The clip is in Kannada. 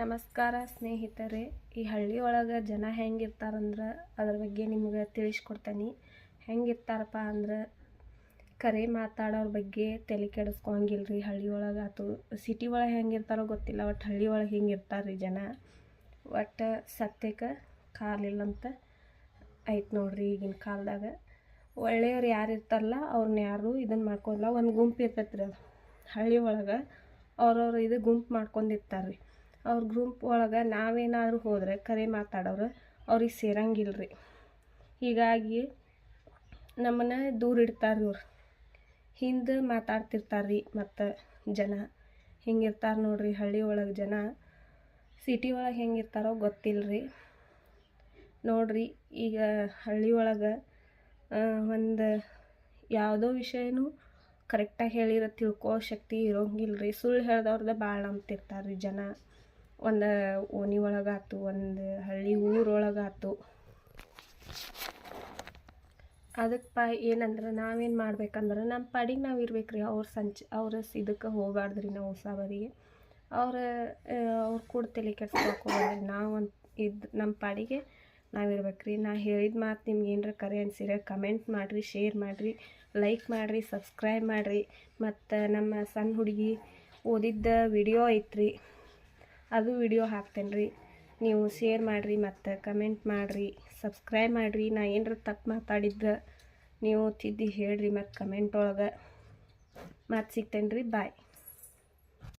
ನಮಸ್ಕಾರ ಸ್ನೇಹಿತರೆ. ಈ ಹಳ್ಳಿ ಒಳಗೆ ಜನ ಹೆಂಗಿರ್ತಾರಂದ್ರೆ ಅದ್ರ ಬಗ್ಗೆ ನಿಮ್ಗೆ ತಿಳಿಸ್ಕೊಡ್ತೀನಿ. ಹೆಂಗಿರ್ತಾರಪ್ಪ ಅಂದ್ರೆ ಕರೆ ಮಾತಾಡೋರ ಬಗ್ಗೆ ತಲೆ ಕೆಡಿಸ್ಕೊಂಗಿಲ್ರಿ. ಹಳ್ಳಿ ಒಳಗೆ ಆತು ಸಿಟಿ ಒಳಗೆ ಹೆಂಗಿರ್ತಾರೋ ಗೊತ್ತಿಲ್ಲ, ಒಟ್ಟು ಹಳ್ಳಿ ಒಳಗೆ ಹಿಂಗಿರ್ತಾರ್ರಿ ಜನ. ಒಟ್ಟು ಸತ್ಯಕ್ಕೆ ಕಾಲಿಲ್ಲಂತ ಐತೆ ನೋಡ್ರಿ. ಈಗಿನ ಕಾಲದಾಗ ಒಳ್ಳೆಯವ್ರು ಯಾರು ಇರ್ತಾರಲ್ಲ ಅವ್ರನ್ನ ಯಾರು ಇದನ್ನು ಮಾಡ್ಕೊಲ್ಲ. ಒಂದು ಗುಂಪು ಇರ್ತೈತ್ರಿ, ಅದು ಹಳ್ಳಿ ಒಳಗೆ ಅವ್ರವ್ರು ಇದು ಗುಂಪು ಮಾಡ್ಕೊಂಡಿರ್ತಾರ್ರಿ. ಅವ್ರ ಗ್ರೂಪ್ ಒಳಗೆ ನಾವೇನಾದರೂ ಹೋದರೆ ಕರೆ ಮಾತಾಡೋರು ಅವ್ರಿಗೆ ಸೇರಂಗಿಲ್ರಿ. ಹೀಗಾಗಿ ನಮ್ಮನ್ನು ದೂರ ಇಡ್ತಾರ್ರಿ. ಅವ್ರು ಹಿಂದೆ ಮಾತಾಡ್ತಿರ್ತಾರ್ರಿ. ಮತ್ತು ಜನ ಹಿಂಗಿರ್ತಾರೆ ನೋಡ್ರಿ ಹಳ್ಳಿ ಒಳಗೆ ಜನ. ಸಿಟಿ ಒಳಗೆ ಹೆಂಗಿರ್ತಾರೋ ಗೊತ್ತಿಲ್ಲರಿ ನೋಡ್ರಿ. ಈಗ ಹಳ್ಳಿ ಒಳಗೆ ಒಂದು ಯಾವುದೋ ವಿಷಯನೂ ಕರೆಕ್ಟಾಗಿ ಹೇಳಿರೋ ತಿಳ್ಕೋ ಶಕ್ತಿ ಇರೋಂಗಿಲ್ರಿ. ಸುಳ್ಳು ಹೇಳ್ದವ್ರದ್ದು ಭಾಳ ನಂಬ್ತಿರ್ತಾರ್ರಿ ಜನ. ಒಂದು ಓಣಿ ಒಳಗಾತು, ಒಂದು ಹಳ್ಳಿ ಊರೊಳಗಾತು. ಅದಕ್ಕೆ ಏನಂದ್ರೆ ನಾವೇನು ಮಾಡ್ಬೇಕಂದ್ರೆ ನಮ್ಮ ಪಾಡಿಗೆ ನಾವು ಇರ್ಬೇಕ್ರಿ. ಅವ್ರ ಇದಕ್ಕೆ ಹೋಗ್ಬಾರ್ದ್ರಿ. ನಾವು ಉಸಾಬರಿಗೆ ಅವ್ರ ಕೂಡ ತಲೆ ಕೆಡ್ಸ್ಕೊಳ್ರಿ. ನಾವು ನಮ್ಮ ಪಾಡಿಗೆ ನಾವು ಇರ್ಬೇಕ್ರಿ. ನಾ ಹೇಳಿದ ಮಾತು ನಿಮ್ಗೆ ಏನರ ಕರೆ ಅನ್ಸಿದ್ರೆ ಕಮೆಂಟ್ ಮಾಡಿರಿ, ಶೇರ್ ಮಾಡಿರಿ, ಲೈಕ್ ಮಾಡಿರಿ, ಸಬ್ಸ್ಕ್ರೈಬ್ ಮಾಡಿರಿ. ಮತ್ತು ನಮ್ಮ ಸಣ್ಣ ಹುಡುಗಿ ಓದಿದ್ದ ವಿಡಿಯೋ ಐತ್ರಿ, ಅದು ವಿಡಿಯೋ ಹಾಕ್ತೇನೆ ರೀ. ನೀವು ಶೇರ್ ಮಾಡಿರಿ ಮತ್ತು ಕಮೆಂಟ್ ಮಾಡಿರಿ, ಸಬ್ಸ್ಕ್ರೈಬ್ ಮಾಡಿರಿ. ನಾ ಏನರ ತಪ್ಪು ಮಾತಾಡಿದ್ರೆ ನೀವು ತಿದ್ದಿ ಹೇಳ್ರಿ ಮತ್ತು ಕಮೆಂಟ್ ಒಳಗೆ. ಮತ್ತೆ ಸಿಗ್ತೇನೆ ರೀ. ಬಾಯ್.